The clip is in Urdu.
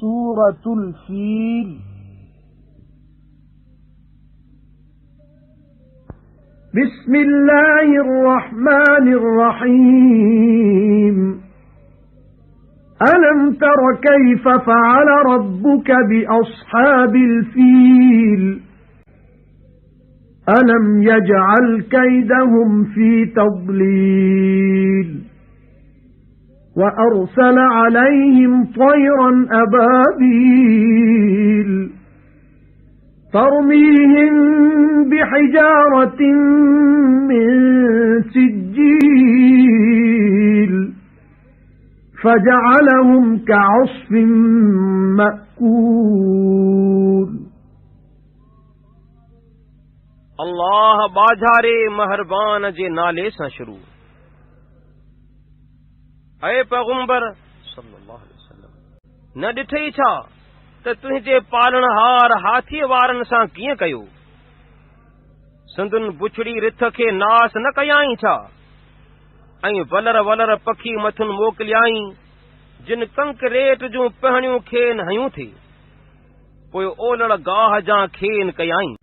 سورة الفيل. بسم الله الرحمن الرحيم. ألم تر كيف فعل ربك بأصحاب الفيل؟ ألم يجعل كيدهم في تضليل وأرسل عليهم طيرا أبابيل ترميهم بحجارة من سجيل فجعلهم كعصف مأكول. اللہ باجھارے مہربان جے نالے سان شروع. اے پیغمبر صلی اللہ علیہ وسلم، نہ ڈٹھئی چھا تے تنھجے پالن ہار ہاتھی وارن سان کیئں کیو؟ سندن بچڑی رٿ کي ناس نہ کيائیں چھا؟ ۽ ولر ولر پکھی مٿن موڪليائیں جن کنڪريٽ جون پهڻيون کين هيون ٿي پوءِ اولڙ گاہ جان کين ڪيائیں.